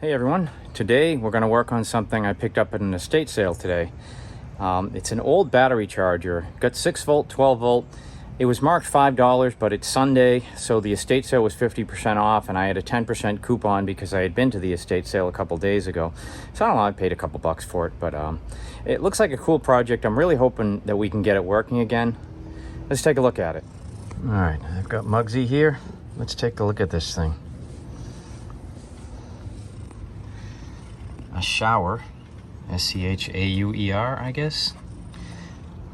Hey everyone, today we're going to work on something I picked up at an estate sale today. It's an old battery charger, got 6 volt, 12 volt. It was marked $5, but it's Sunday, so the estate sale was 50% off, and I had a 10% coupon because I had been to the estate sale a couple days ago. So I don't know, I paid a couple bucks for it, but it looks like a cool project. I'm really hoping that we can get it working again. Let's take a look at it. All right, I've got Muggsy here. Let's take a look at this thing. A Schauer, Schauer, I guess.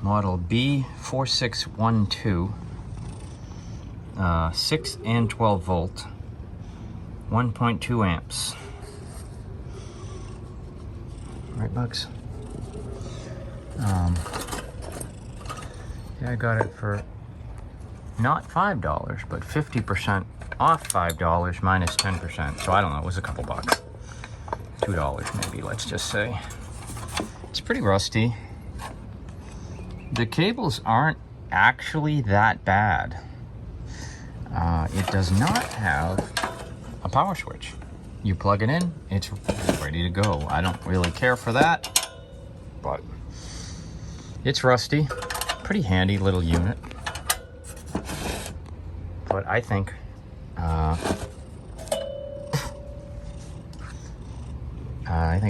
Model B4612, 6 and 12 volt, 1.2 amps. Right, Bugs? Yeah, I got it for not $5, but 50% off $5 minus 10%. So I don't know, it was a couple bucks. $2 maybe, let's just say. It's pretty rusty. The cables aren't actually that bad. It does not have a power switch. You plug it in, it's ready to go. I don't really care for that, but it's rusty. Pretty handy little unit. But I think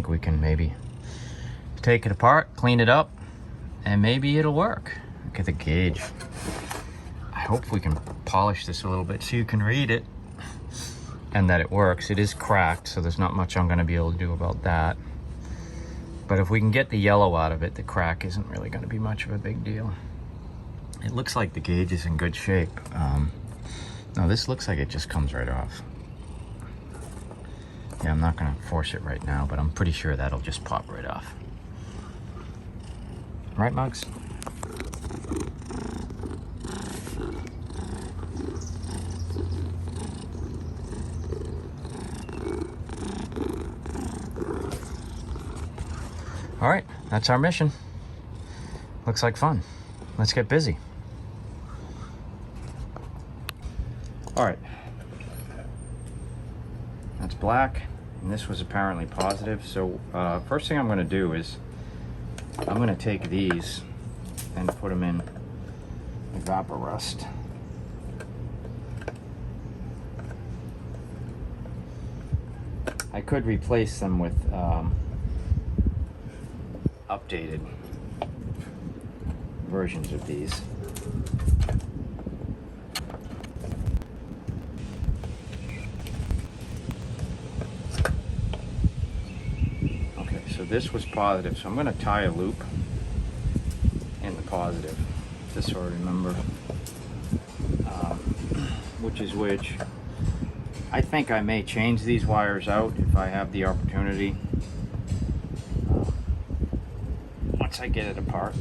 we can maybe take it apart, clean it up, and maybe it'll work. Look at the gauge. I hope we can polish this a little bit so you can read it and that it works. It is cracked, so there's not much I'm going to be able to do about that. But if we can get the yellow out of it, the crack isn't really going to be much of a big deal. It looks like the gauge is in good shape. No, this looks like it just comes right off. Yeah, I'm not going to force it right now, but I'm pretty sure that'll just pop right off. Right, Muggs? All right, that's our mission. Looks like fun. Let's get busy. All right. That's black, and this was apparently positive. So first thing I'm going to do is I'm going to take these and put them in evaporust. I could replace them with updated versions of these. So this was positive, so I'm going to tie a loop in the positive, just so I remember which is which. I think I may change these wires out if I have the opportunity once I get it apart.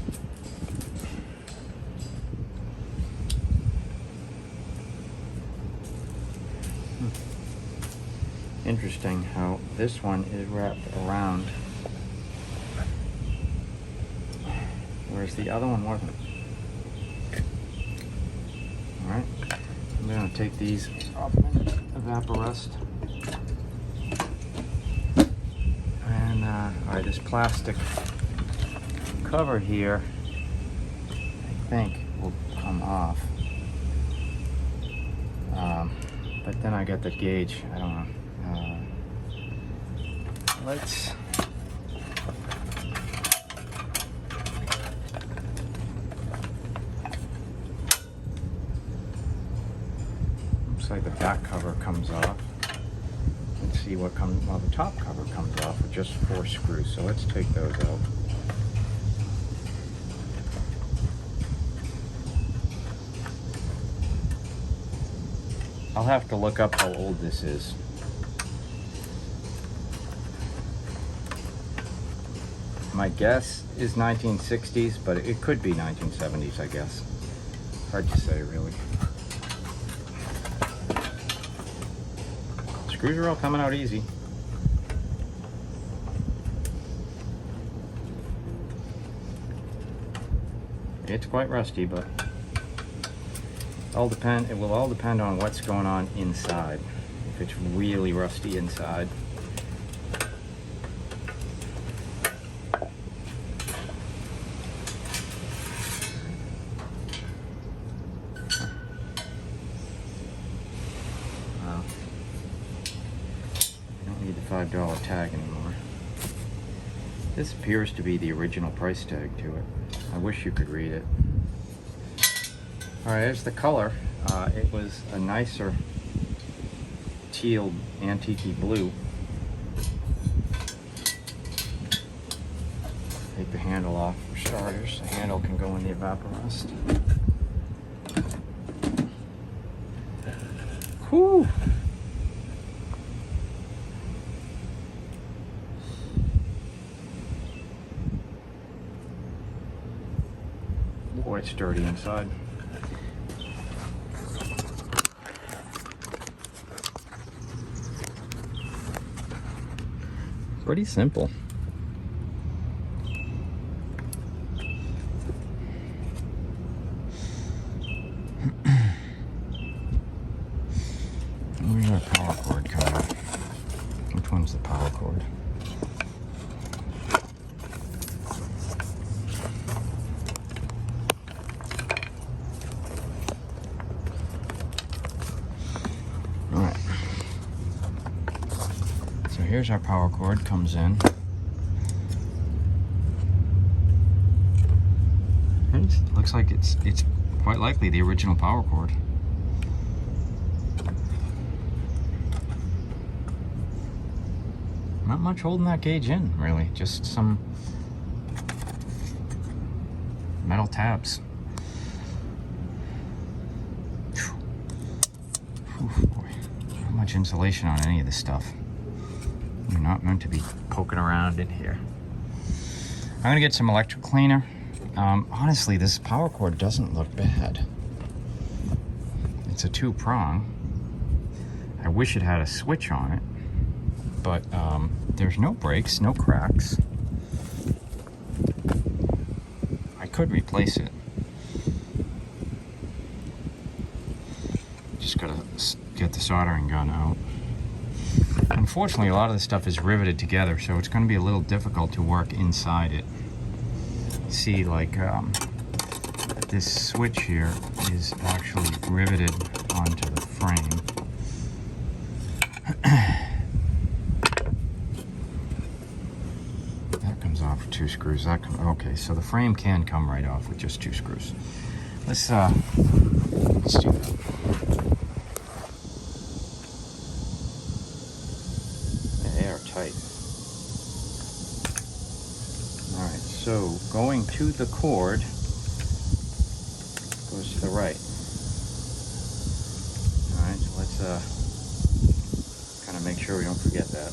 Interesting how this one is wrapped around, whereas the other one wasn't. Alright, I'm going to take these off in evaporust. And, alright, this plastic cover here, I think, will come off. But then I got the gauge, I don't know. Let's looks like the back cover comes off. Let's see what comes. Well, the top cover comes off with just 4 screws. So let's take those out. I'll have to look up how old this is. My guess is 1960s, but it could be 1970s, I guess. Hard to say, really. Screws are all coming out easy. It's quite rusty, but it will all depend on what's going on inside. If it's really rusty inside, $5 tag anymore. This appears to be the original price tag to it. I wish you could read it. Alright, there's the color. It was a nicer teal antique blue. Take the handle off for starters. The handle can go in the evaporist. Whew! Boy, it's dirty inside. Pretty simple. Where's our power cord coming? Which one's the power cord? Alright. So here's our power cord, comes in. And it looks like it's quite likely the original power cord. Not much holding that gauge in, really. Just some metal tabs. Oof, boy. Not much insulation on any of this stuff. You're not meant to be poking around in here. I'm gonna get some electric cleaner. Honestly, this power cord doesn't look bad. It's a 2-prong. I wish it had a switch on it, but there's no breaks, no cracks. I could replace it. Just gotta get the soldering gun out. Unfortunately, a lot of this stuff is riveted together, so it's going to be a little difficult to work inside it. See, like, this switch here is actually riveted onto the frame. That comes off with 2 screws. Okay, so the frame can come right off with just 2 screws. Let's do that. They are tight. Alright, so going to the cord goes to the right. Alright, so let's kind of make sure we don't forget that.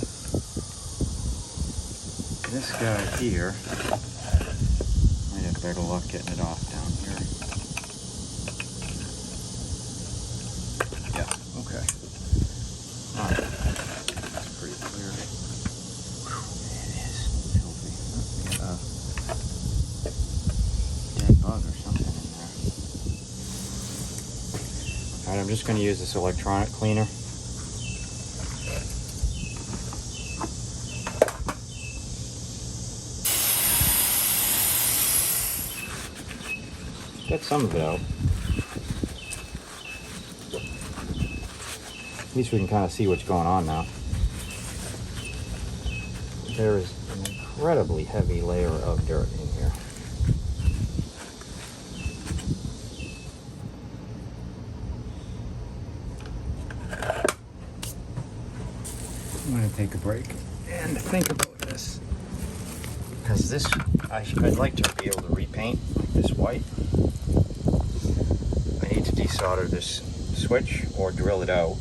This guy here, might have better luck getting it off down here. Yeah, okay. Alright, that's pretty clear. Whew, it is filthy. We got a dead bug or something in there. Alright, I'm just going to use this electronic cleaner. Get some of it out. At least we can kind of see what's going on now. There is an incredibly heavy layer of dirt in here. I'm going to take a break and think about this. Because this, I'd like to be able to repaint this white. I need to desolder this switch or drill it out.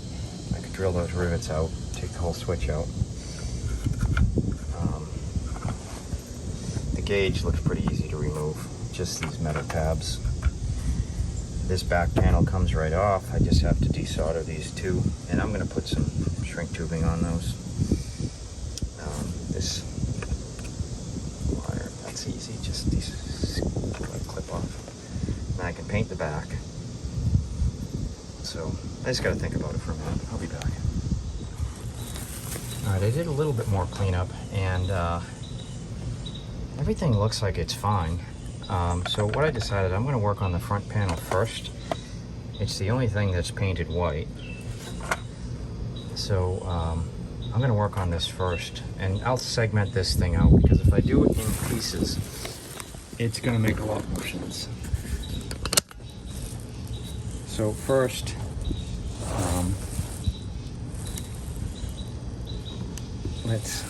I could drill those rivets out, take the whole switch out. The gauge looks pretty easy to remove, just these metal tabs. This back panel comes right off. I just have to desolder these two, and I'm going to put some shrink tubing on those. This wire, that's easy, just clip off. And I can paint the back. So I just got to think about it for a minute. I'll be back. Alright, I did a little bit more cleanup, and everything looks like it's fine. So what I decided, I'm going to work on the front panel first. It's the only thing that's painted white. So I'm gonna work on this first, and I'll segment this thing out, because if I do it in pieces, it's gonna make a lot more sense. So first, let's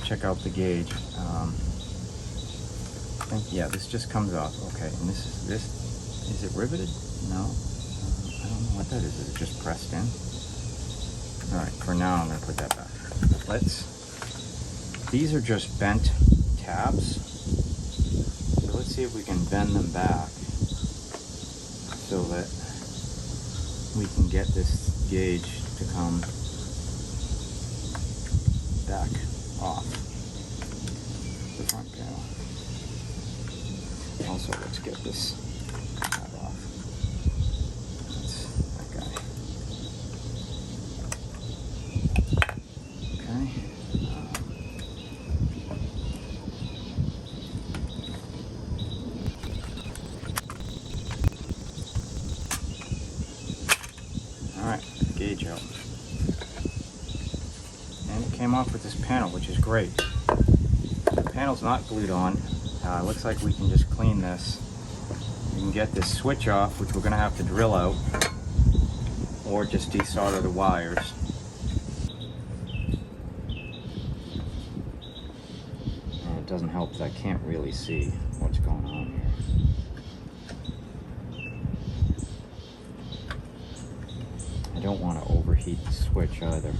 check out the gauge. I think, yeah, this just comes off. Okay, and is it riveted? No. I don't know what that is. Is it just pressed in? All right, for now I'm gonna put that back. These are just bent tabs. So let's see if we can bend them back so that we can get this gauge to come back off the front panel. Also, let's get this tab off. That's that guy. Okay. All right, gauge out. And it came off with this panel, which is great. The panel's not glued on. Looks like we can just clean this. We can get this switch off, which we're gonna have to drill out, or just desolder the wires. And it doesn't help that I can't really see what's going on here. I don't want to overheat the switch either.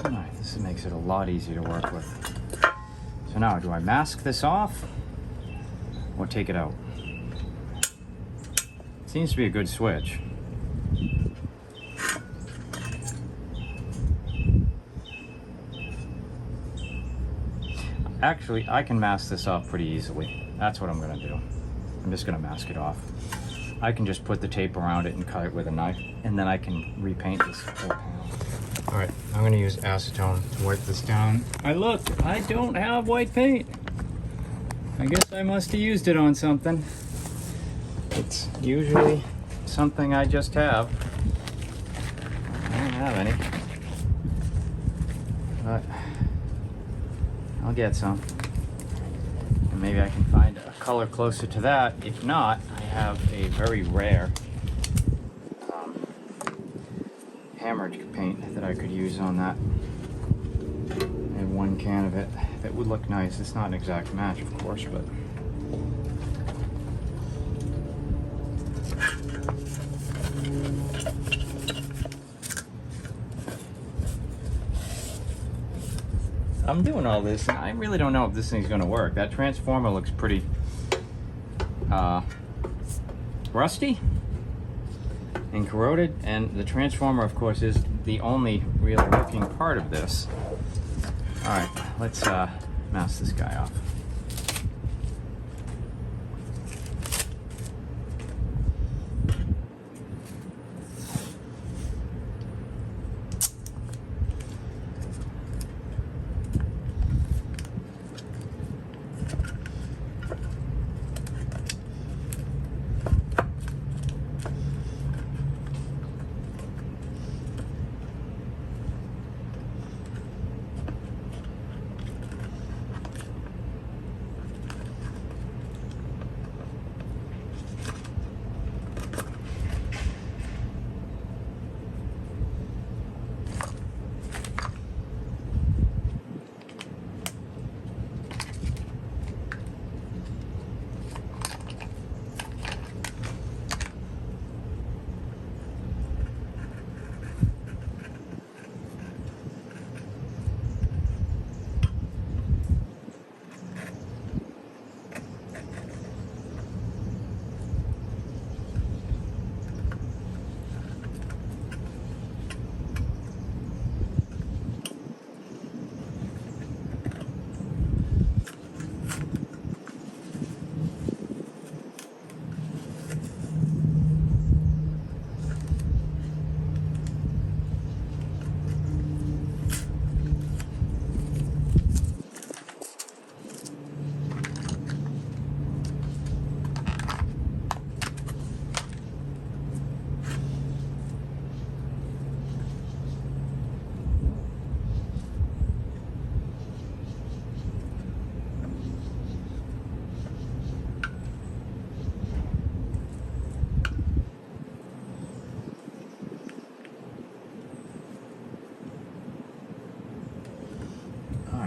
Alright, this makes it a lot easier to work with. So now, do I mask this off or take it out? Seems to be a good switch. Actually, I can mask this off pretty easily. That's what I'm gonna do. I'm just gonna mask it off. I can just put the tape around it and cut it with a knife, and then I can repaint this whole panel. All right, I'm gonna use acetone to wipe this down. I don't have white paint. I guess I must have used it on something. It's usually something I just have. I don't have any, but I'll get some. And maybe I can find a color closer to that. If not, I have a very rare hammered paint that I could use on that. I have one can of it that would look nice. It's not an exact match, of course, but I'm doing all this and I really don't know if this thing's gonna work. That transformer looks pretty rusty and corroded, and the transformer, of course, is the only real working part of this. All right, let's mask this guy off.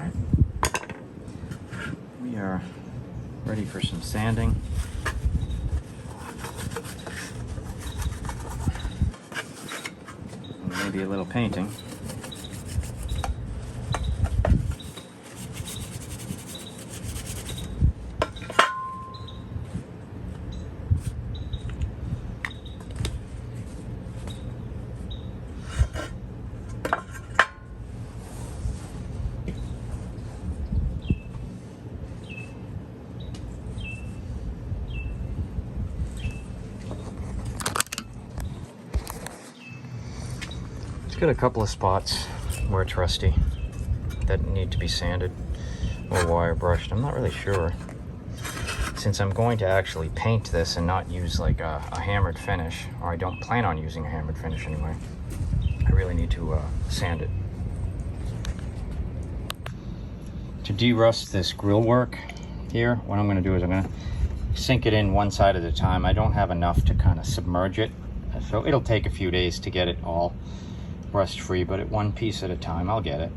Alright. We are ready for some sanding. And maybe a little painting. It's got a couple of spots where it's rusty that need to be sanded or wire brushed. I'm not really sure. Since I'm going to actually paint this and not use like a hammered finish, or I don't plan on using a hammered finish anyway, I really need to sand it. To de-rust this grill work here, what I'm going to do is I'm going to sink it in one side at a time. I don't have enough to kind of submerge it, so it'll take a few days to get it all rust free, but at one piece at a time I'll get it.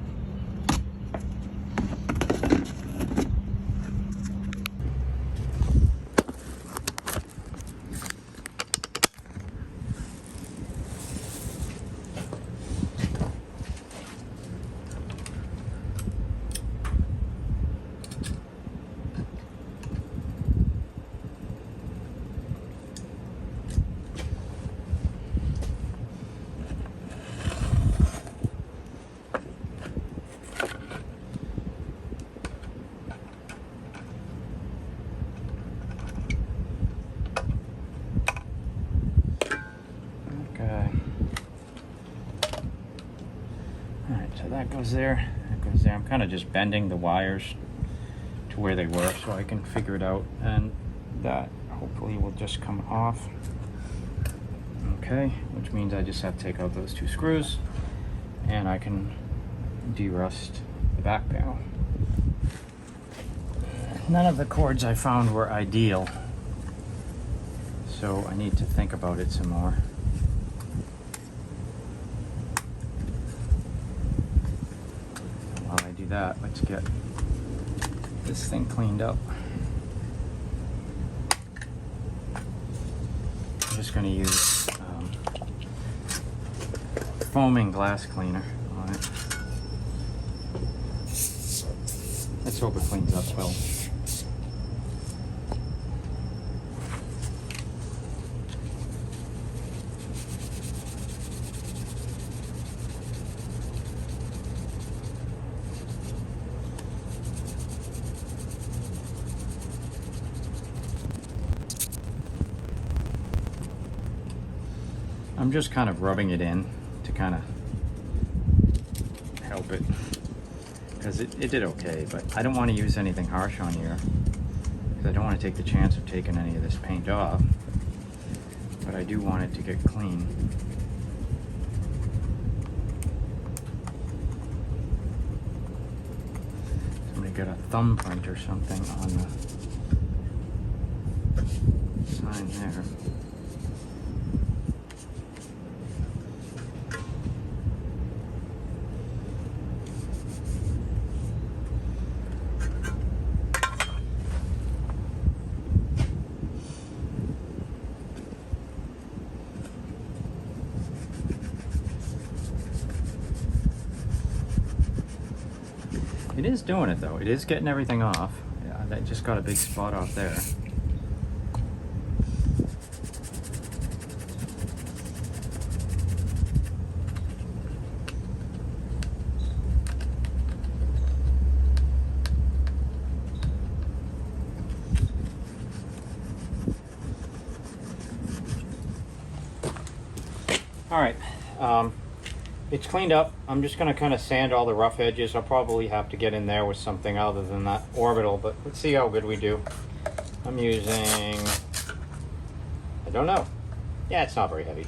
That goes there, that goes there. I'm kind of just bending the wires to where they were so I can figure it out, and that hopefully will just come off. Okay, which means I just have to take out those two screws and I can de-rust the back panel. None of the cords I found were ideal, so I need to think about it some more. That, let's get this thing cleaned up. I'm just going to use foaming glass cleaner on it. Let's hope it cleans up well. I'm just kind of rubbing it in to kind of help it, because it did okay, but I don't want to use anything harsh on here because I don't want to take the chance of taking any of this paint off, but I do want it to get clean. Somebody got a thumbprint or something on the sign there. It is doing it though. It is getting everything off. Yeah, that just got a big spot off there. All right. It's cleaned up. I'm just going to kind of sand all the rough edges. I'll probably have to get in there with something other than that orbital, but let's see how good we do. I'm using, I don't know. Yeah, it's not very heavy.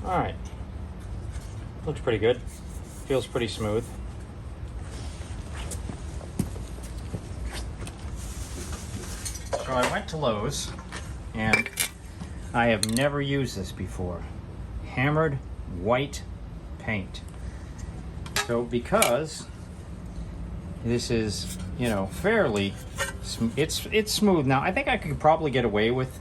All right. Looks pretty good. Feels pretty smooth. So I went to Lowe's, and I have never used this before. Hammered white paint. So because this is, you know, fairly, it's smooth. Now I think I could probably get away with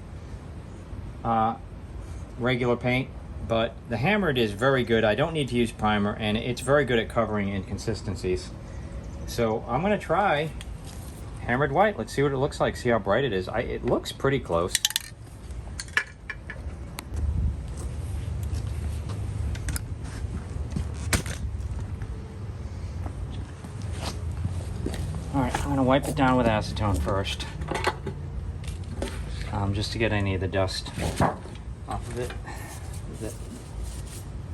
regular paint, but the hammered is very good. I don't need to use primer, and it's very good at covering inconsistencies. So I'm gonna try hammered white. Let's see what it looks like, see how bright it is. It looks pretty close. All right, I'm gonna wipe it down with acetone first, just to get any of the dust off of it that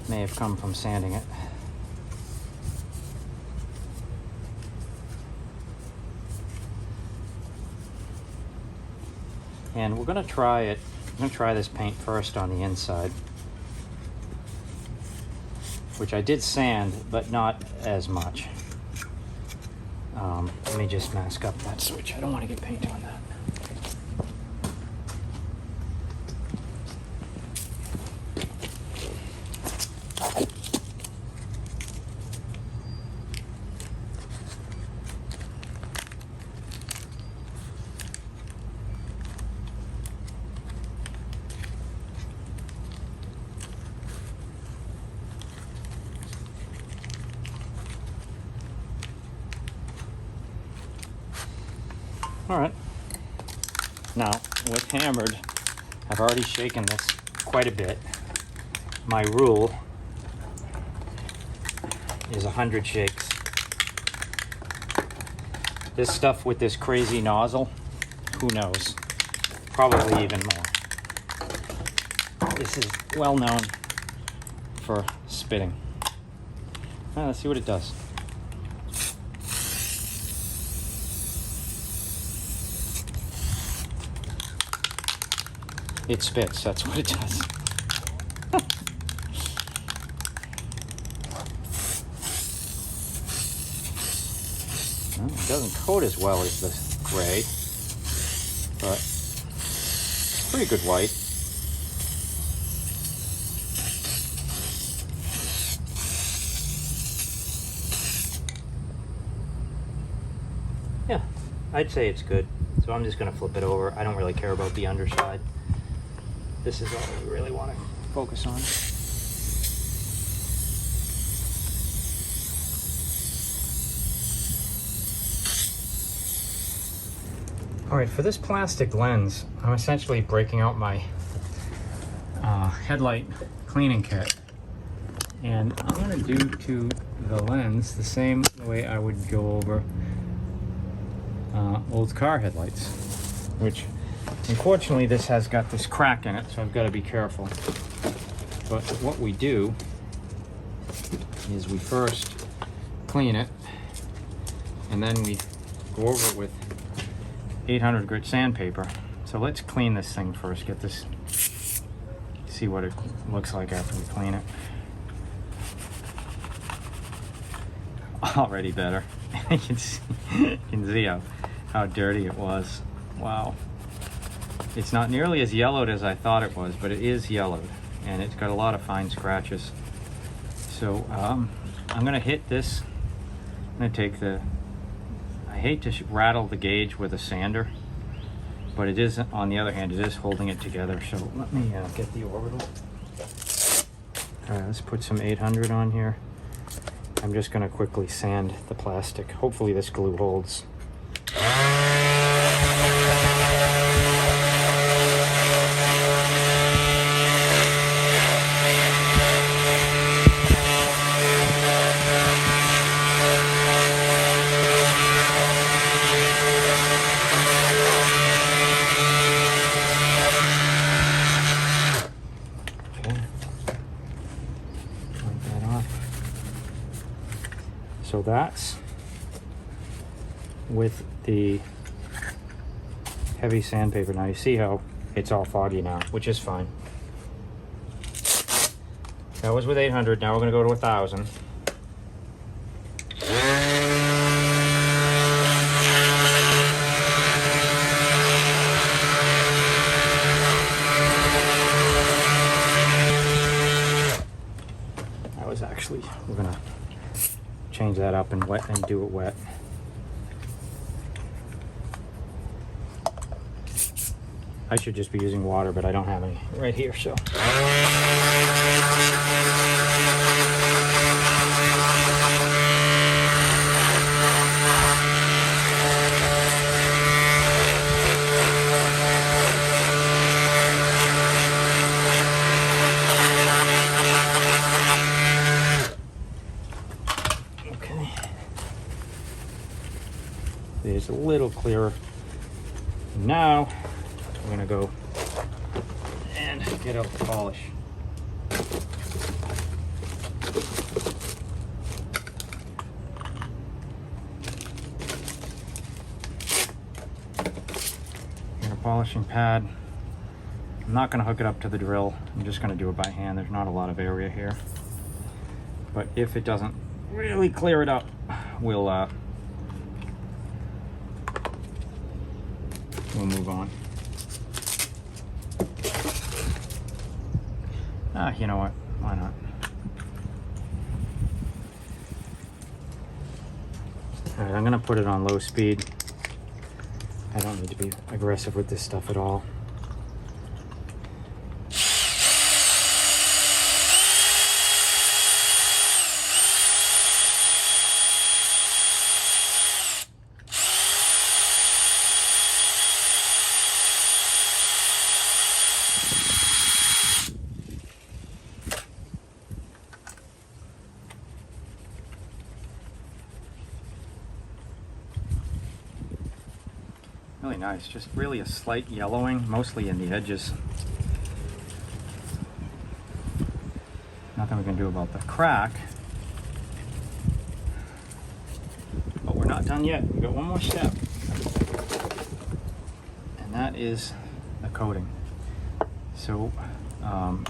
may have come from sanding it. And we're gonna try it. I'm gonna try this paint first on the inside, which I did sand, but not as much. Let me just mask up that switch. I don't want to get paint on that. All right, now with hammered, I've already shaken this quite a bit. My rule is 100 shakes. This stuff with this crazy nozzle, who knows, probably even more. This is well known for spitting. Let's see what it does. It spits, that's what it does. Well, it doesn't coat as well as the gray, but it's pretty good white. Yeah, I'd say it's good. So I'm just gonna flip it over. I don't really care about the underside. This is all we really want to focus on. All right, for this plastic lens, I'm essentially breaking out my headlight cleaning kit. And I'm gonna do to the lens the same way I would go over old car headlights, which unfortunately, this has got this crack in it, so I've got to be careful. But what we do is we first clean it, and then we go over it with 800 grit sandpaper. So let's clean this thing first, get this, see what it looks like after we clean it. Already better. You can see how dirty it was. Wow. It's not nearly as yellowed as I thought it was, but it is yellowed, and it's got a lot of fine scratches. So I'm gonna hit this. I'm gonna take the, I hate to rattle the gauge with a sander, but it is, on the other hand, it is holding it together. So let me get the orbital. All right, let's put some 800 on here. I'm just gonna quickly sand the plastic. Hopefully this glue holds. So that's with the heavy sandpaper. Now you see how it's all foggy now, which is fine. That was with 800. Now we're going to go to 1000. up and do it wet. I should just be using water, but I don't have any right here, so. Okay. It's a little clearer. Now, we're gonna go and get out the polish. Get a polishing pad. I'm not gonna hook it up to the drill. I'm just gonna do it by hand. There's not a lot of area here. But if it doesn't really clear it up, we'll move on. You know what? Why not? Alright, I'm gonna put it on low speed. I don't need to be aggressive with this stuff at all. Really nice, just really a slight yellowing, mostly in the edges. Nothing we can do about the crack. But we're not done yet. We've got one more step. And that is the coating. So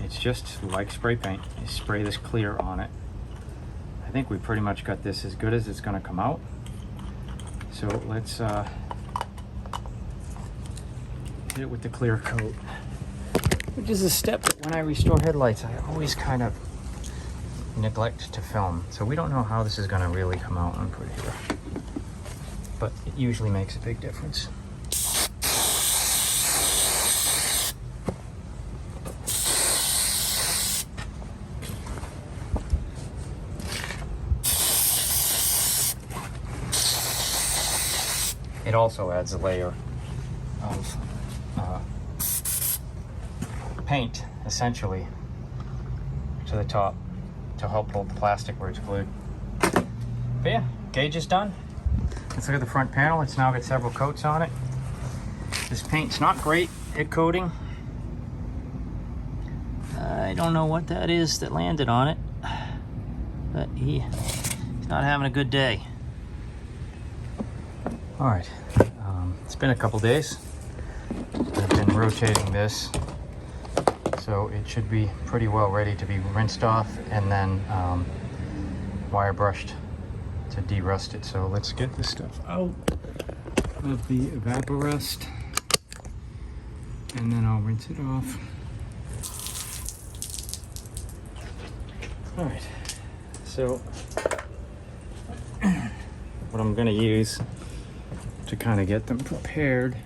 it's just like spray paint. You spray this clear on it. I think we pretty much got this as good as it's going to come out. So let's hit it with the clear coat, which is a step that when I restore headlights I always kind of neglect to film. So we don't know how this is going to really come out, I'm pretty sure, but it usually makes a big difference. It also adds a layer of paint, essentially, to the top to help hold the plastic where it's glued. But yeah, gauge is done. Let's look at the front panel. It's now got several coats on it. This paint's not great at coating. I don't know what that is that landed on it, but he's not having a good day. All right, it's been a couple days. I've been rotating this, so it should be pretty well ready to be rinsed off and then wire brushed to de-rust it. So let's get this stuff out of the evaporust and then I'll rinse it off. All right, so what I'm gonna use to kind of get them prepared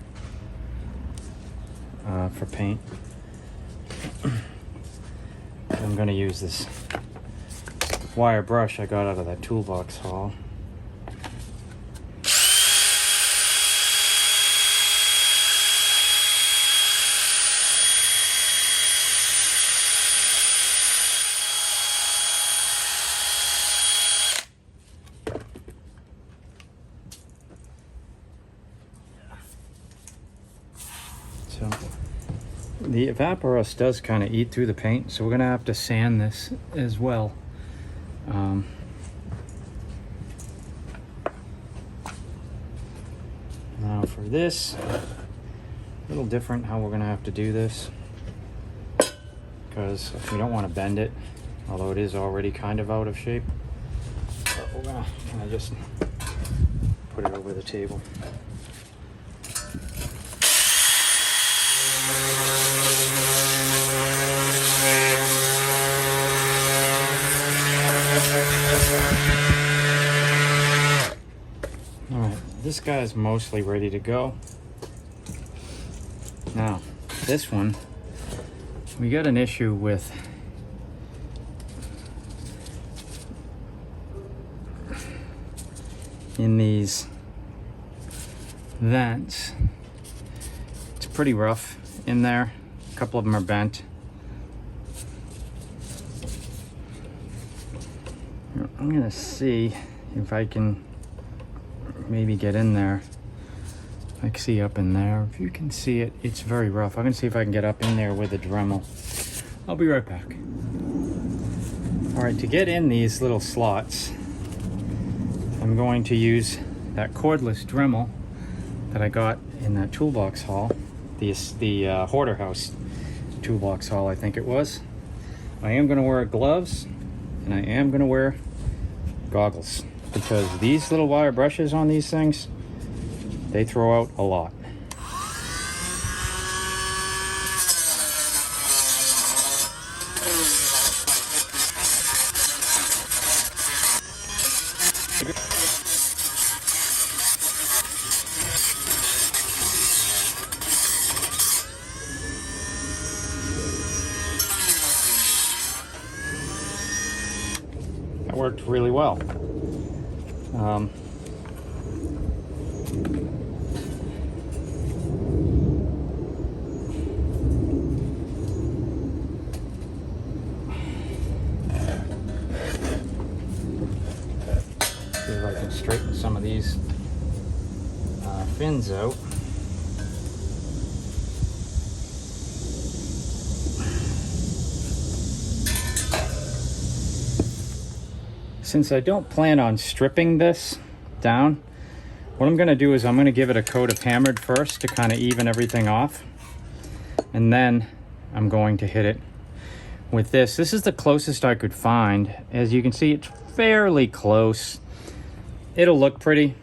for paint, I'm going to use this wire brush I got out of that toolbox haul. So the evaporust does kind of eat through the paint, so we're gonna have to sand this as well. Now for this, a little different how we're gonna have to do this, because we don't want to bend it, although it is already kind of out of shape. But we're gonna kind of just put it over the table. this guy is mostly ready to go. Now, this one, we got an issue with in these vents. It's pretty rough in there. A couple of them are bent. I'm gonna see if I can maybe get in there. I can see up in there. If you can see it, it's very rough. I'm gonna see if I can get up in there with a Dremel. I'll be right back. All right, to get in these little slots, I'm going to use that cordless Dremel that I got in that toolbox haul, the Hoarder House toolbox haul, I think it was. I am gonna wear gloves, and I am gonna wear goggles, because these little wire brushes on these things, they throw out a lot. That worked really well. See if I can straighten some of these fins out. Since I don't plan on stripping this down, what I'm going to do is I'm going to give it a coat of hammered first to kind of even everything off, and then I'm going to hit it with this. This is the closest I could find. As you can see, it's fairly close. It'll look pretty.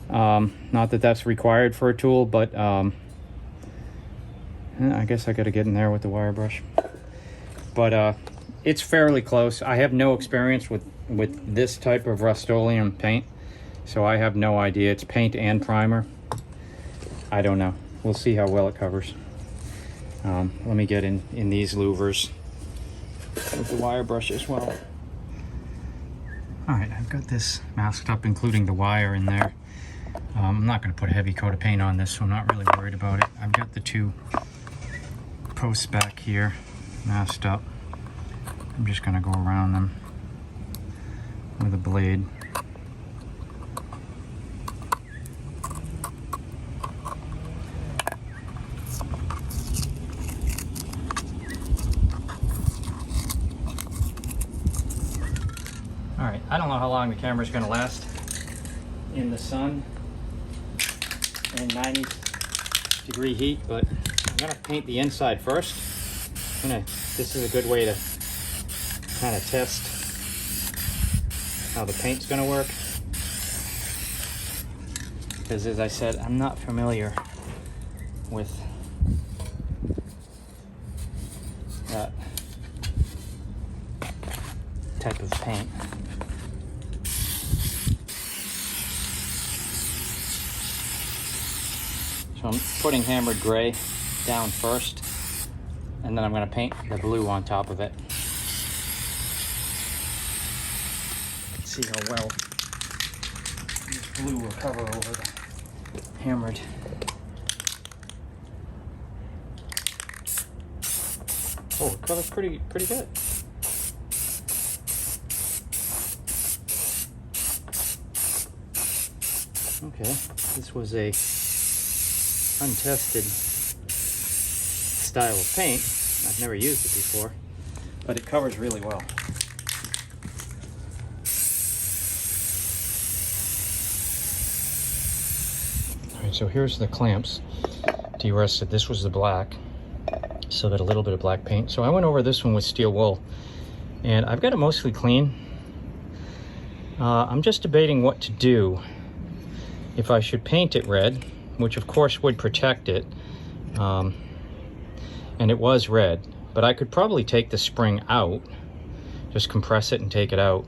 Not that that's required for a tool, but I guess I got to get in there with the wire brush. But it's fairly close. I have no experience with this type of Rust-Oleum paint, so I have no idea. It's paint and primer. I don't know. We'll see how well it covers. Let me get in these louvers with the wire brush as well. All right, I've got this masked up, including the wire in there. I'm not going to put a heavy coat of paint on this, so I'm not really worried about it. I've got the two posts back here masked up. I'm just going to go around them with a blade. All right, I don't know how long the camera's going to last in the sun in 90-degree heat, but I'm going to paint the inside first. This is a good way to kind of test how the paint's going to work, because as I said, I'm not familiar with that type of paint. So I'm putting hammered gray down first, and then I'm going to paint the blue on top of it. Let's see how well this blue will cover over the hammered. Oh, it covers pretty good. Okay, this was a untested style of paint. I've never used it before, but it covers really well. All right, so here's the clamps de-rusted. This was the black, so got a little bit of black paint. So I went over this one with steel wool, and I've got it mostly clean. I'm just debating what to do. If I should paint it red, which of course would protect it, and it was red, but I could probably take the spring out, just compress it and take it out,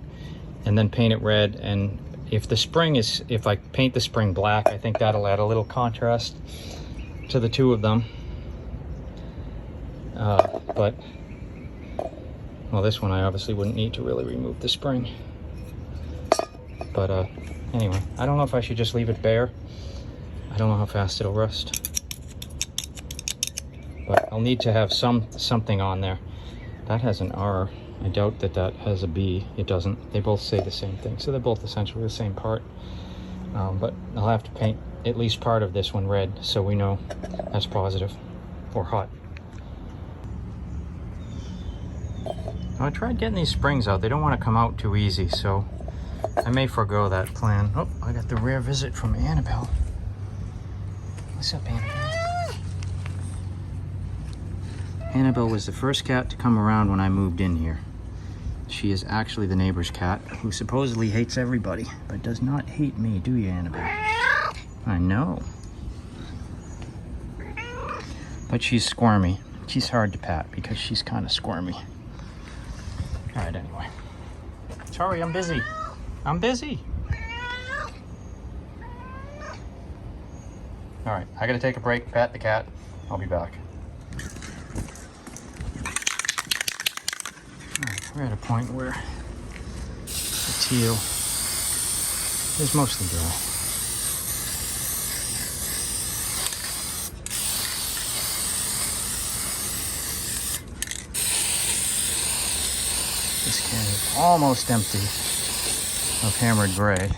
and then paint it red and if the spring is, if I paint the spring black, I think that'll add a little contrast to the two of them. But, well, this one I obviously wouldn't need to really remove the spring. But anyway, I don't know if I should just leave it bare. I don't know how fast it'll rust. But I'll need to have something on there. That has an R. I doubt that that has a B. It doesn't. They both say the same thing. So they're both essentially the same part. But I'll have to paint at least part of this one red so we know that's positive or hot. I tried getting these springs out. They don't want to come out too easy, so I may forego that plan. Oh, I got the rare visit from Annabelle. What's up, Annabelle? Annabelle was the first cat to come around when I moved in here. She is actually the neighbor's cat, who supposedly hates everybody, but does not hate me, do you, Annabelle? I know. But she's squirmy. She's hard to pat because she's kind of squirmy. All right, anyway. Sorry, I'm busy. I'm busy. All right, I gotta take a break, pat the cat. I'll be back. All right, we're at a point where the teal is mostly dry. This can is almost empty of hammered gray.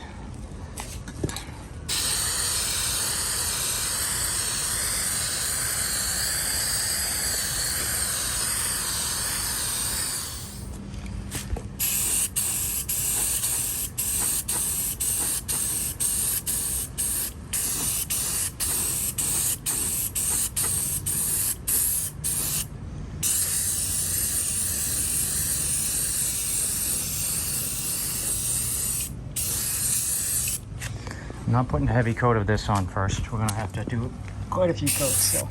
I'm not putting a heavy coat of this on first. We're gonna have to do quite a few coats, so.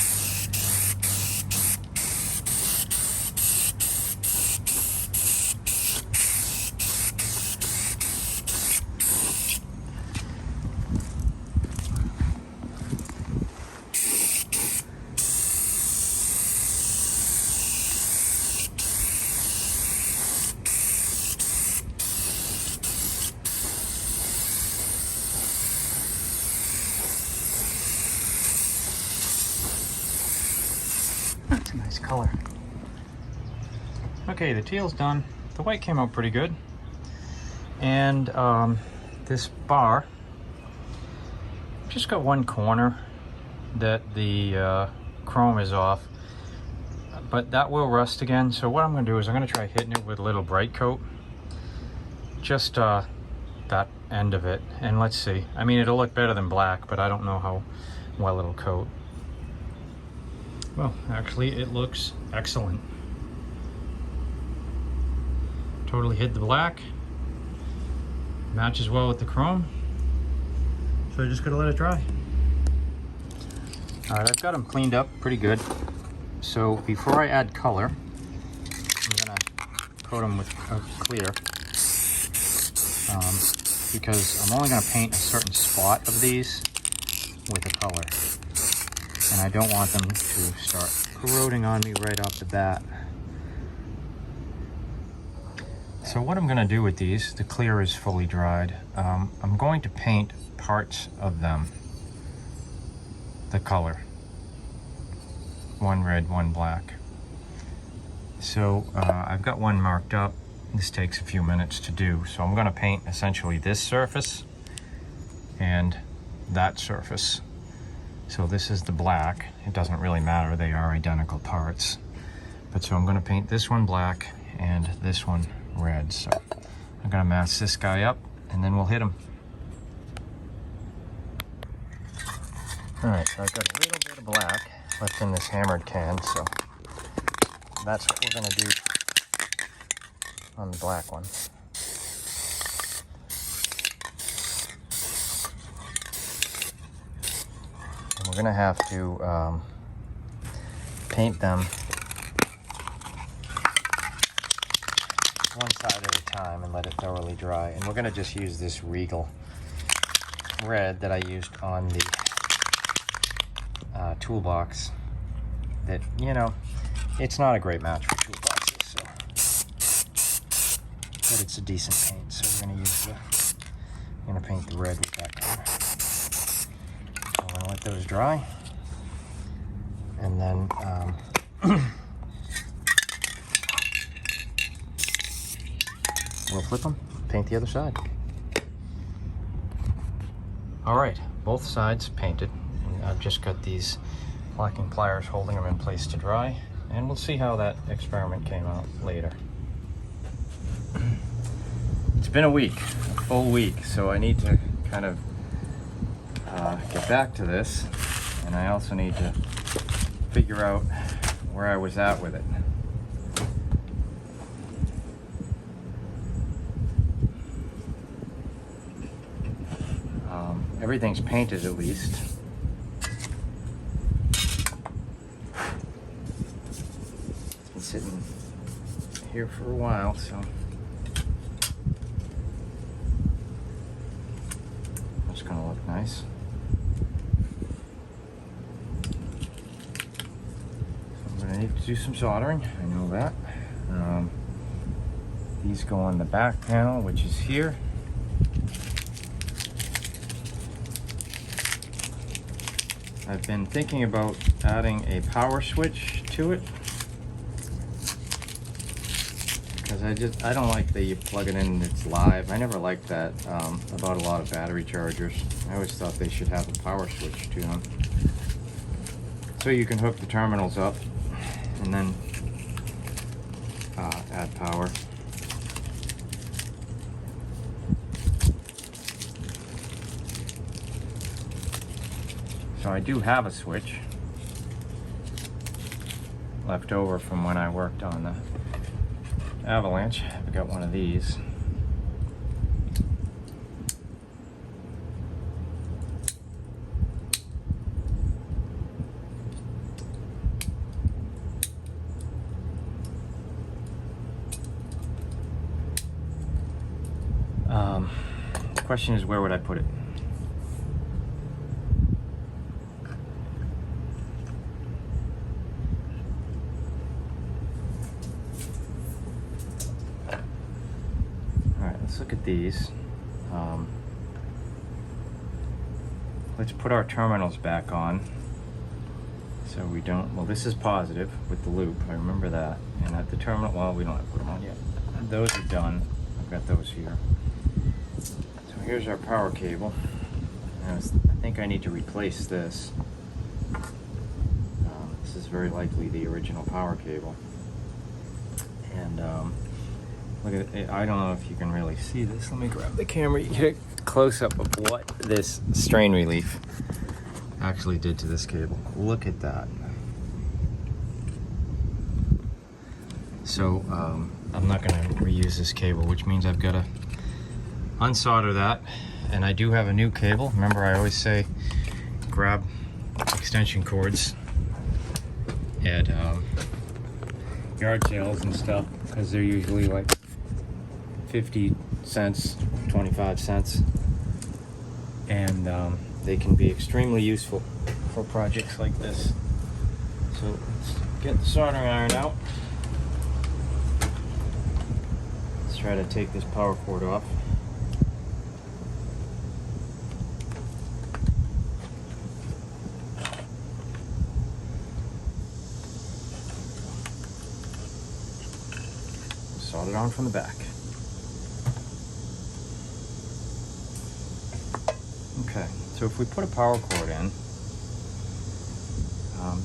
That's a nice color. Okay, the teal's done. The white came out pretty good. And this bar, just got one corner that the chrome is off, but that will rust again. So what I'm gonna do is I'm gonna try hitting it with a little bright coat. Just that end of it, and let's see. I mean, it'll look better than black, but I don't know how well it'll coat. Well, actually, it looks excellent. Totally hid the black. Matches well with the chrome. So I just gotta let it dry. All right, I've got them cleaned up pretty good. So before I add color, I'm gonna coat them with clear. Because I'm only gonna paint a certain spot of these with a color. And I don't want them to start corroding on me right off the bat. So what I'm gonna do with these, the clear is fully dried, I'm going to paint parts of them the color. One red, one black. So I've got one marked up. This takes a few minutes to do. So I'm gonna paint essentially this surface and that surface. So this is the black. It doesn't really matter, they are identical parts. But so I'm gonna paint this one black and this one red. So I'm gonna mask this guy up and then we'll hit him. All right, so I've got a little bit of black left in this hammered can, so that's what we're gonna do on the black one. And we're gonna have to paint them one side at a time and let it thoroughly dry. And we're gonna just use this Regal red that I used on the toolbox that, you know, it's not a great match for toolboxes, so, but it's a decent paint, so we're gonna use I'm gonna paint the red with that color. I'm gonna let those dry, and then we'll flip them, paint the other side. All right, both sides painted. I've just got these locking pliers holding them in place to dry, and we'll see how that experiment came out later. It's been a week, a full week, so I need to kind of get back to this, and I also need to figure out where I was at with it. Everything's painted at least. It's been sitting here for a while, so that's gonna look nice. So I'm gonna need to do some soldering, I know that. These go on the back panel, which is here. I've been thinking about adding a power switch to it, because I don't like that you plug it in and it's live. I never liked that about a lot of battery chargers. I always thought they should have a power switch to them, so you can hook the terminals up and then add power. So I do have a switch left over from when I worked on the Avalanche. I've got one of these. The question is, where would I put it? Let's look at these. Let's put our terminals back on so we don't, well, this is positive with the loop, I remember that. And at the terminal, well, we don't have to put them on yet. Those are done. I've got those here. So here's our power cable. I think I need to replace this. This is very likely the original power cable. And look at it. I don't know if you can really see this. Let me grab the camera. You get a close-up of what this strain relief actually did to this cable. Look at that. So I'm not going to reuse this cable, which means I've got to unsolder that. And I do have a new cable. Remember, I always say grab extension cords at yard sales and stuff, because they're usually like 50 cents, 25 cents, and they can be extremely useful for projects like this. So let's get the soldering iron out. Let's try to take this power cord off. Solder it on from the back. Okay, so if we put a power cord in,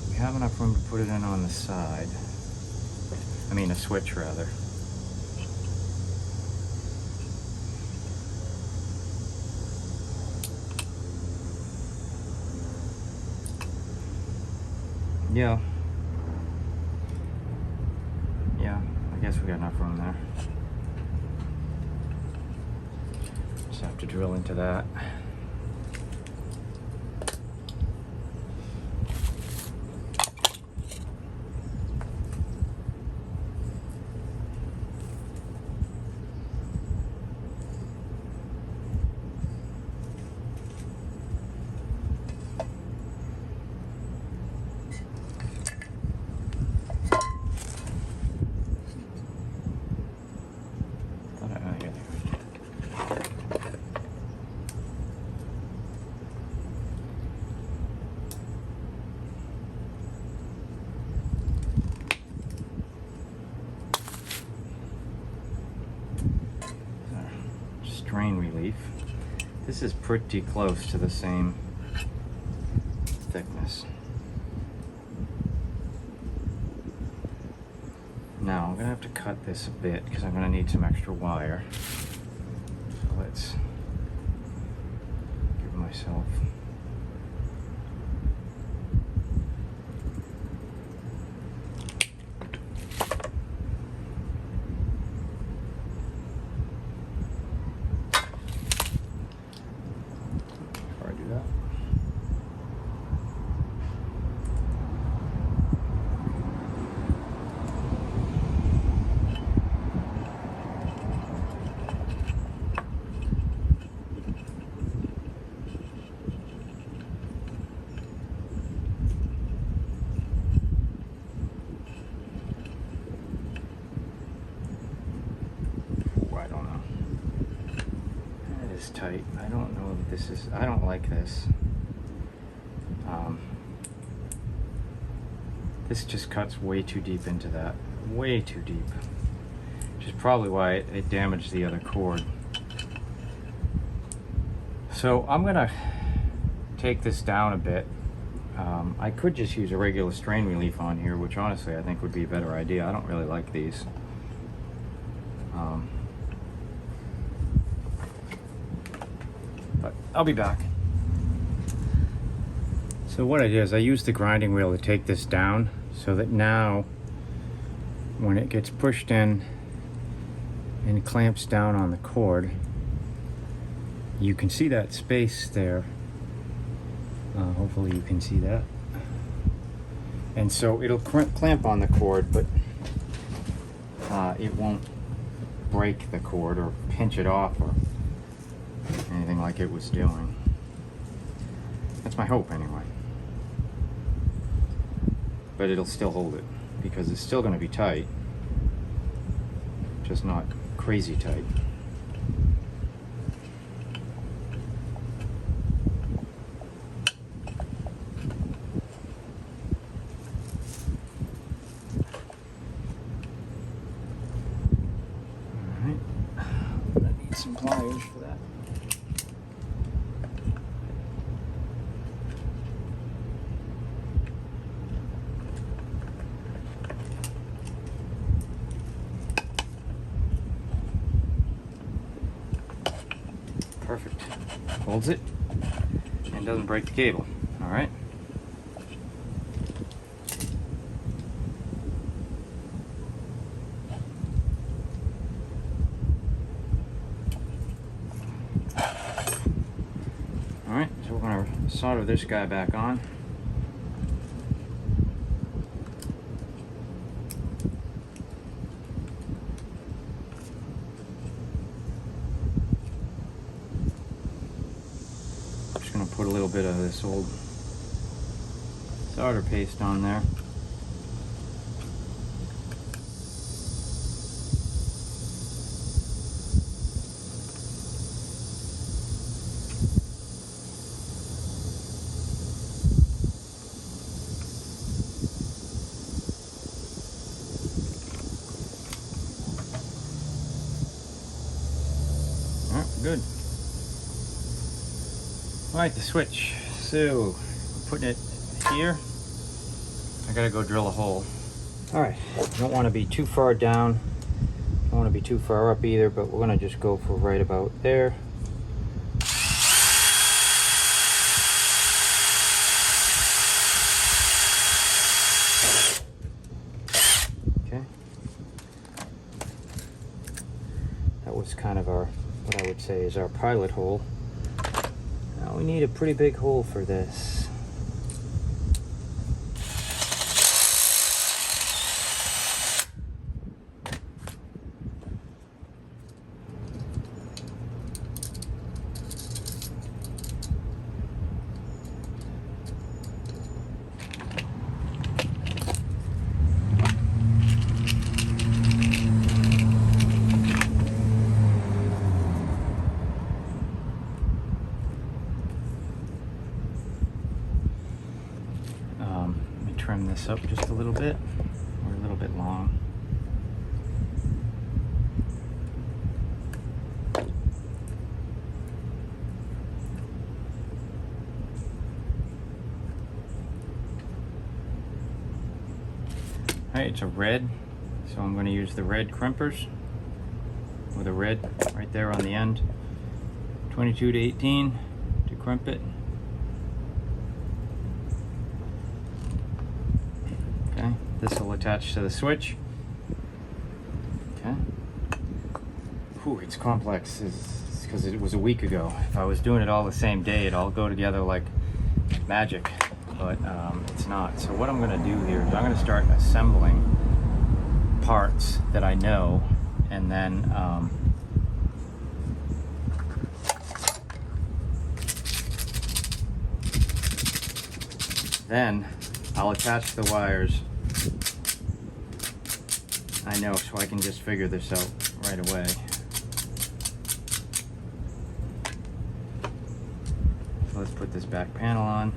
we have enough room to put it in on the side. I mean, a switch rather. Yeah, I guess we got enough room there. Just have to drill into that. relief. This is pretty close to the same thickness. Now I'm gonna have to cut this a bit because I'm gonna need some extra wire. So let's give myself tight. I don't know if this is, I don't like this. This just cuts way too deep into that. Way too deep. Which is probably why it damaged the other cord. So I'm gonna take this down a bit. I could just use a regular strain relief on here, which honestly I think would be a better idea. I don't really like these. But I'll be back. So what I did is I used the grinding wheel to take this down so that now when it gets pushed in and clamps down on the cord, you can see that space there. Hopefully you can see that. And so it'll clamp on the cord, but it won't break the cord or pinch it off or anything like it was doing. That's my hope anyway. But it'll still hold it because it's still going to be tight, just not crazy tight. Alright, I'm going to need some pliers for that. Perfect. Holds it and doesn't break the cable. All right. All right, so we're going to solder this guy back on. Put a little bit of this old solder paste on there. All right, good. Right, the switch. So, putting it here. I gotta go drill a hole. All right, don't want to be too far down. Don't want to be too far up either, but we're gonna just go for right about there. Okay. That was kind of our, what I would say is our pilot hole. Now we need a pretty big hole for this. Trim this up just a little bit, or a little bit long. Hey, it's a red, so I'm going to use the red crimpers with a red right there on the end. 22 to 18 to crimp it. Okay, this will attach to the switch. Okay. Whew, it's complex. It's because it was a week ago. If I was doing it all the same day, it'd all go together like magic. But it's not. So what I'm going to do here is I'm going to start assembling parts that I know, and then I'll attach the wires I know, so I can just figure this out right away. So let's put this back panel on.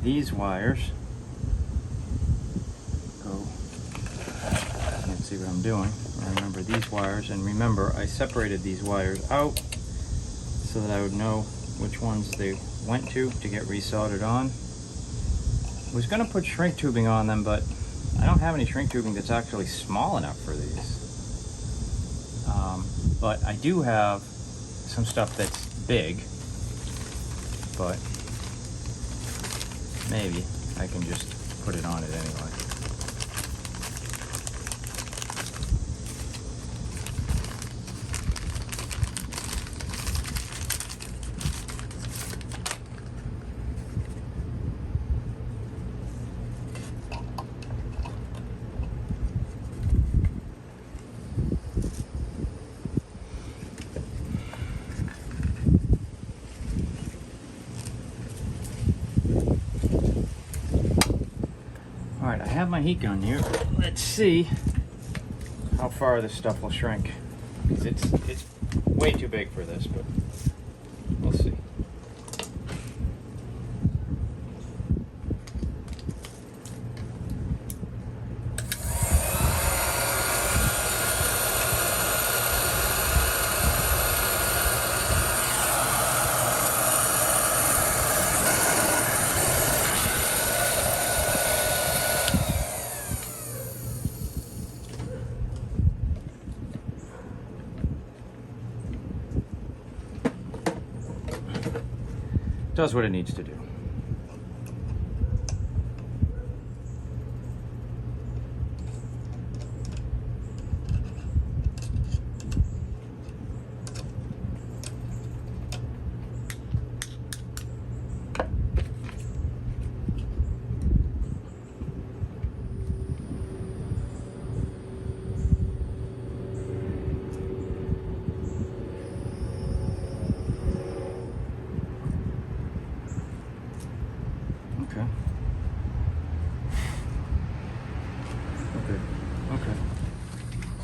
These wires go, can't see what I'm doing. I remember these wires, and remember I separated these wires out so that I would know which ones they went to get resoldered on. I was going to put shrink tubing on them, but I don't have any shrink tubing that's actually small enough for these. But I do have some stuff that's big, but maybe I can just put it on it anyway. Alright, I have my heat gun here. Let's see how far this stuff will shrink. Because it's way too big for this, but we'll see. Does what it needs to do.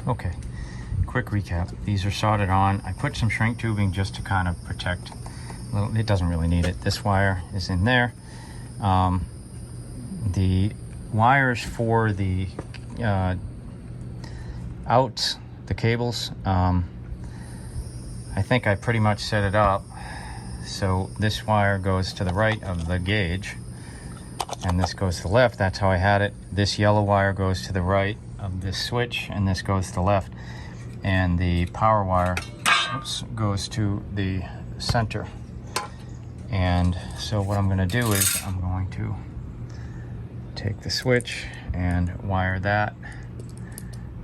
Okay, quick recap. These are soldered on. I put some shrink tubing just to kind of protect. Well, it doesn't really need it. This wire is in there. The wires for the outs, the cables, I think I pretty much set it up. So this wire goes to the right of the gauge, and this goes to the left. That's how I had it. This yellow wire goes to the right of this switch, and this goes to the left, and the power wire goes to the center. And so what I'm going to do is I'm going to take the switch and wire that,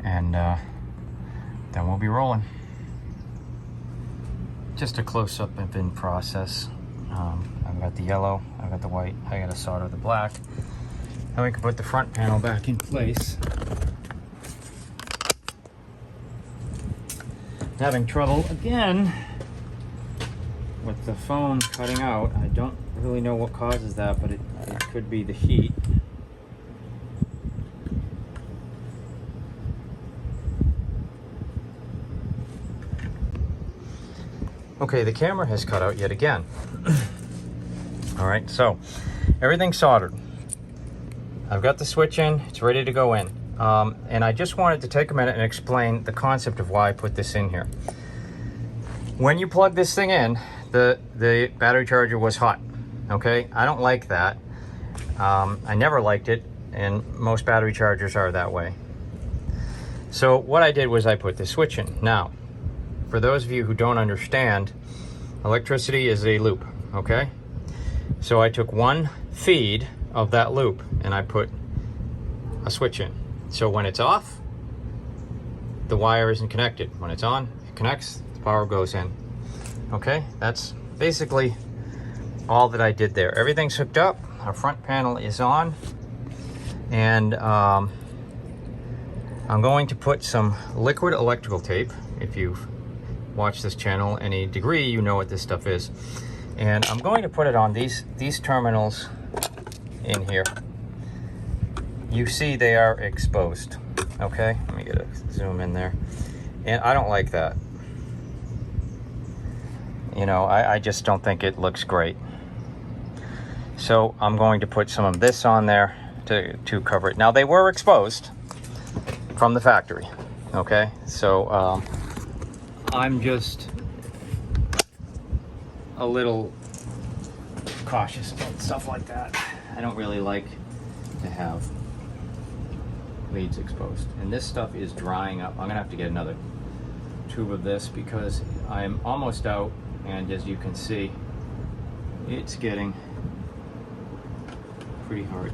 and then we'll be rolling. Just a close-up of in process. I've got the yellow, I've got the white, I got to solder the black. Then we can put the front panel back in place. Having trouble again with the phone cutting out. I don't really know what causes that, but it could be the heat. Okay, the camera has cut out yet again. All right, so everything's soldered. I've got the switch in, it's ready to go in. And I just wanted to take a minute and explain the concept of why I put this in here. When you plug this thing in, the battery charger was hot, okay? I don't like that. I never liked it, and most battery chargers are that way. So what I did was I put the switch in. Now, for those of you who don't understand, electricity is a loop, okay? So I took one feed of that loop and I put a switch in. So when it's off, the wire isn't connected. When it's on, it connects, the power goes in. Okay, that's basically all that I did there. Everything's hooked up, our front panel is on, and I'm going to put some liquid electrical tape. If you've watched this channel any degree, you know what this stuff is. And I'm going to put it on these terminals in here. You see they are exposed, okay? Let me get a zoom in there. And I don't like that. You know, I just don't think it looks great. So I'm going to put some of this on there to cover it. Now, they were exposed from the factory, okay? So I'm just a little cautious about stuff like that. I don't really like to have leads exposed. And this stuff is drying up. I'm gonna have to get another tube of this because I'm almost out, and as you can see, it's getting pretty hard.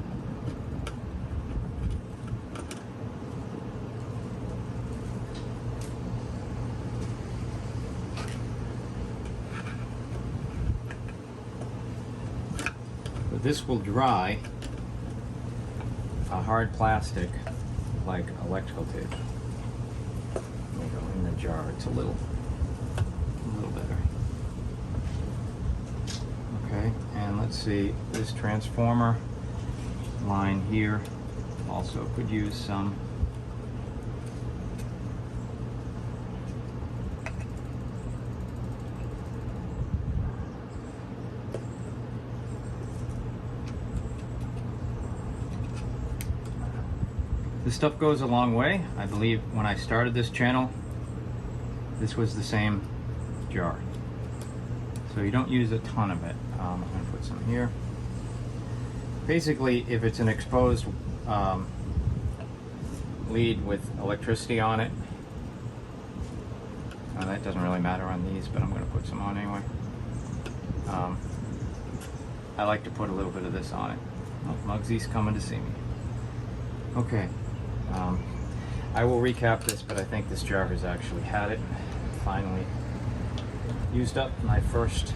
But this will dry a hard plastic like electrical tape. Let me go in the jar. It's a little better. Okay, and let's see, this transformer line here also could use some. This stuff goes a long way. I believe when I started this channel, this was the same jar. So you don't use a ton of it. I'm going to put some here. Basically, if it's an exposed lead with electricity on it, that doesn't really matter on these, but I'm going to put some on anyway. I like to put a little bit of this on it. Oh, Mugsy's coming to see me. Okay. I will recap this, but I think this jar has actually had it. Finally used up my first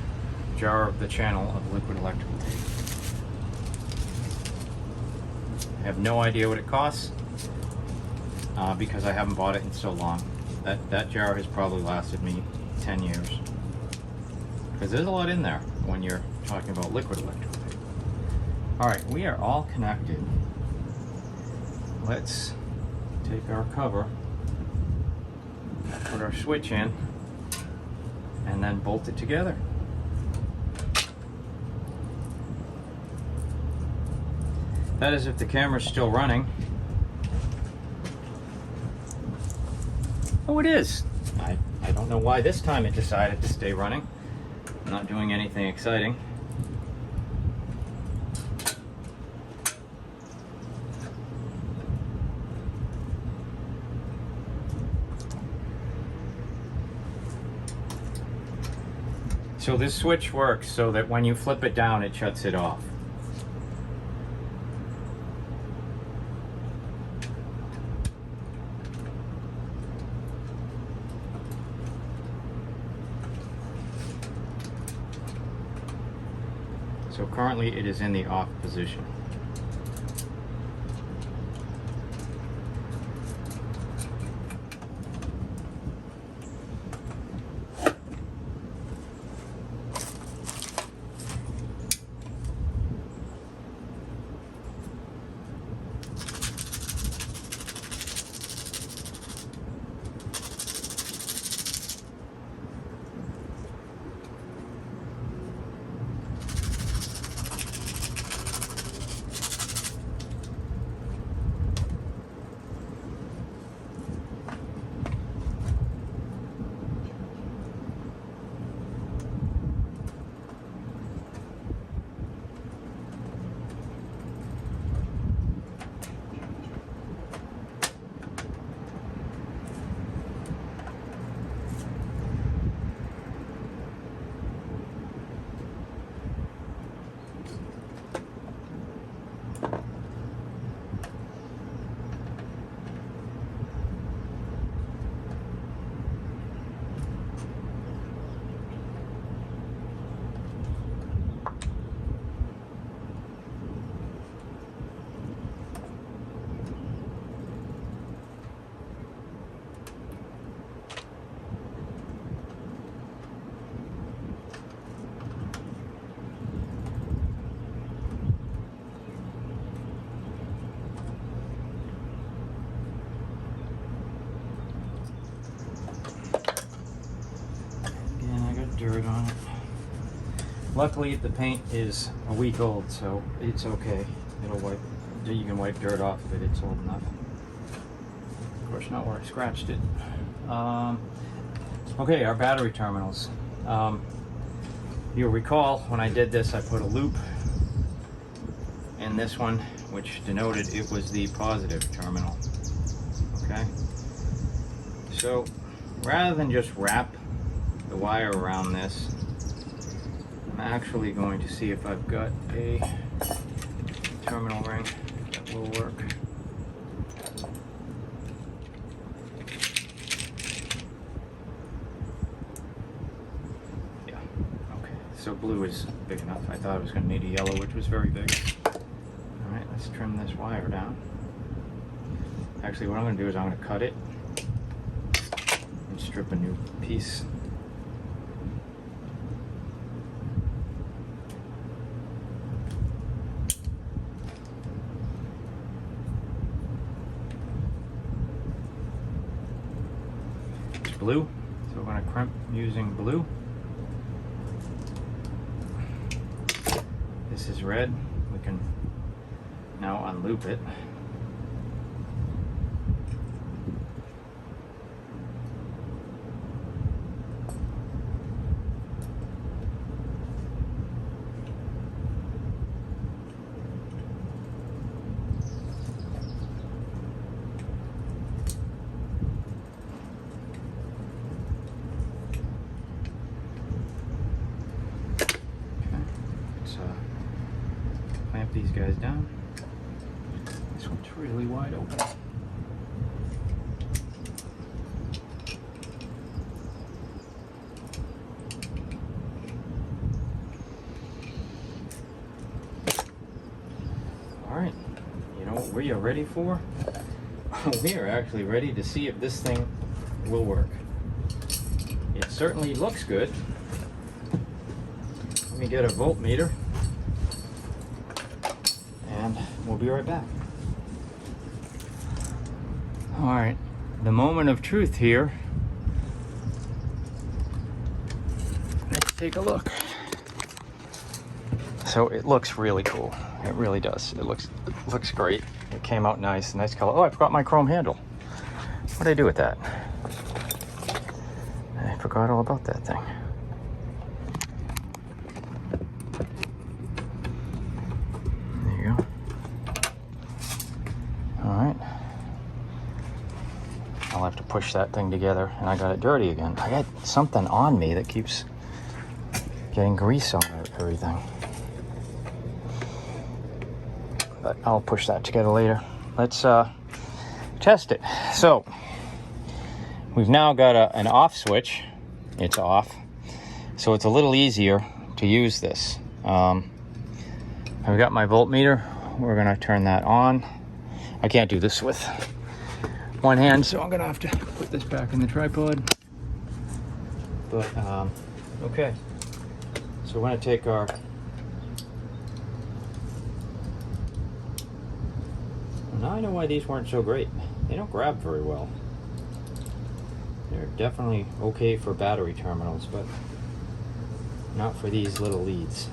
jar of the channel of liquid electrical tape. I have no idea what it costs because I haven't bought it in so long. That jar has probably lasted me 10 years. Because there's a lot in there when you're talking about liquid electrical tape. Alright, we are all connected. Let's take our cover, put our switch in, and then bolt it together. That is if the camera's still running. Oh, it is. I don't know why this time it decided to stay running. I'm not doing anything exciting. So this switch works so that when you flip it down, it shuts it off. So currently it is in the off position. Luckily, the paint is a week old, so it's okay. It'll wipe. You can wipe dirt off of it. It's old enough. Of course, not where I scratched it. Okay, our battery terminals. You'll recall when I did this, I put a loop in this one, which denoted it was the positive terminal. Okay. So rather than just wrap the wire around this, I'm actually going to see if I've got a terminal ring that will work. Yeah, okay. So blue is big enough. I thought I was going to need a yellow, which was very big. All right, let's trim this wire down. Actually, what I'm going to do is I'm going to cut it and strip a new piece. It's blue, so we're going to crimp using blue. This is red. We can now unloop it. Clamp these guys down. This one's really wide open. All right, you know what we are ready for? We are actually ready to see if this thing will work. It certainly looks good. Let me get a voltmeter. And we'll be right back. All right, the moment of truth here. Let's take a look. So it looks really cool. It really does. It looks great. It came out nice color. Oh, I forgot my chrome handle. What did I do with that? I forgot all about that thing. I'll have to push that thing together, and I got it dirty again. I got something on me that keeps getting grease on everything. But I'll push that together later. Let's test it. So we've now got an off switch. It's off, so it's a little easier to use this. I've got my voltmeter. We're gonna turn that on. I can't do this with one hand, so I'm gonna have to put this back in the tripod. But okay, so we're gonna take our now I know why these weren't so great. They don't grab very well. They're definitely okay for battery terminals, but not for these little leads.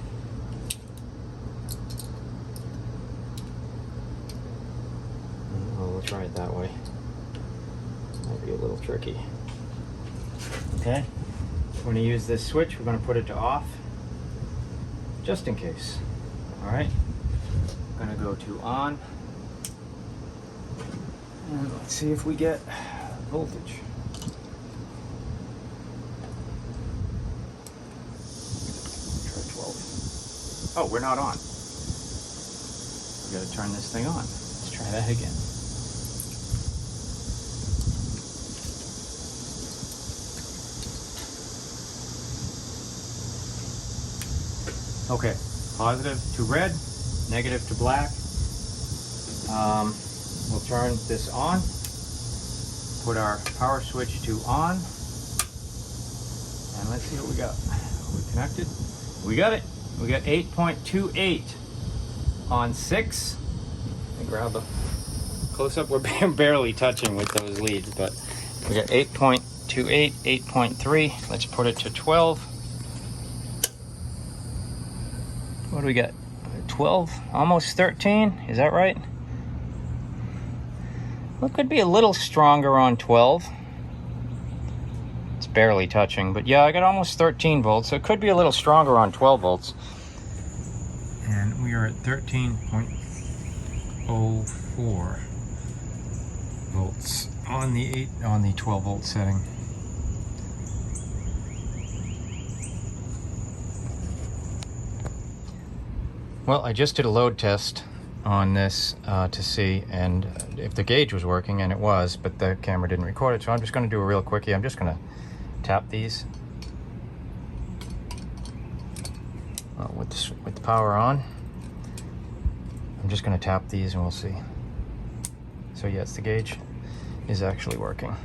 Oh, we'll try it that way. Might be a little tricky. Okay, we're going to use this switch. We're going to put it to off, just in case. All right, I'm going to go to on, and let's see if we get voltage. Try 12. Oh, we're not on. We got to turn this thing on. Let's try that again. Okay, positive to red, negative to black. We'll turn this on, put our power switch to on, and let's see what we got. Are we connected? We got it. We got 8.28 on 6. Let me grab a close-up. We're barely touching with those leads, but we got 8.28, 8.3. Let's put it to 12. What do we got? 12, almost 13, is that right? Well, it could be a little stronger on 12. It's barely touching, but yeah, I got almost 13 volts, so it could be a little stronger on 12 volts. And we are at 13.04 volts on the 12 volt setting. Well, I just did a load test on this to see and if the gauge was working, and it was, but the camera didn't record it, so I'm just going to do a real quickie. I'm just going to tap these with the power on. I'm just going to tap these and we'll see. So yes, the gauge is actually working.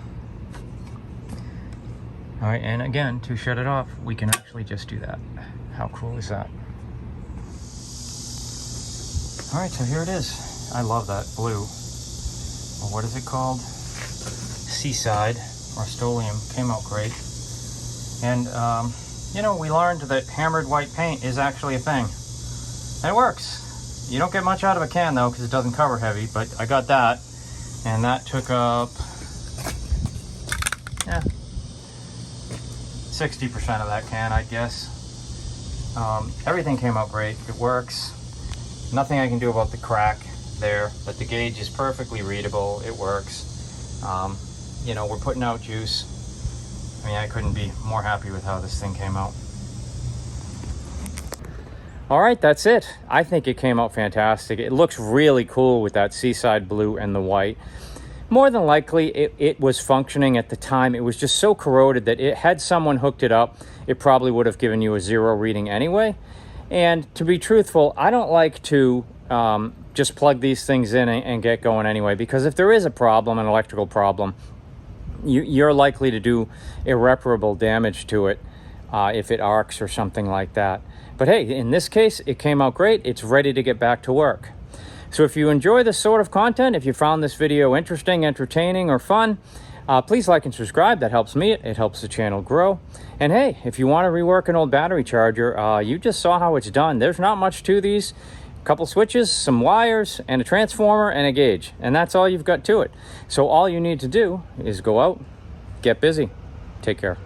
All right, and again, to shut it off, we can actually just do that. How cool is that? All right, so here it is. I love that blue. Well, what is it called? Seaside Rust-Oleum. Came out great. And, you know, we learned that hammered white paint is actually a thing. And it works. You don't get much out of a can, though, because it doesn't cover heavy, but I got that. And that took up, 60% of that can, I guess. Everything came out great. It works. Nothing I can do about the crack there, but the gauge is perfectly readable. It works. You know, we're putting out juice. I mean, I couldn't be more happy with how this thing came out. All right, that's it. I think it came out fantastic. It looks really cool with that seaside blue and the white. More than likely, it was functioning at the time. It was just so corroded that had someone hooked it up, it probably would have given you a 0 reading anyway. And to be truthful, I don't like to just plug these things in and get going anyway, because if there is a problem, an electrical problem, you're likely to do irreparable damage to it if it arcs or something like that. But hey, in this case, it came out great. It's ready to get back to work. So if you enjoy this sort of content, if you found this video interesting, entertaining, or fun, please like and subscribe. That helps me. It helps the channel grow. And hey, if you want to rework an old battery charger, you just saw how it's done. There's not much to these. A couple switches, some wires, and a transformer, and a gauge. And that's all you've got to it. So all you need to do is go out, get busy. Take care.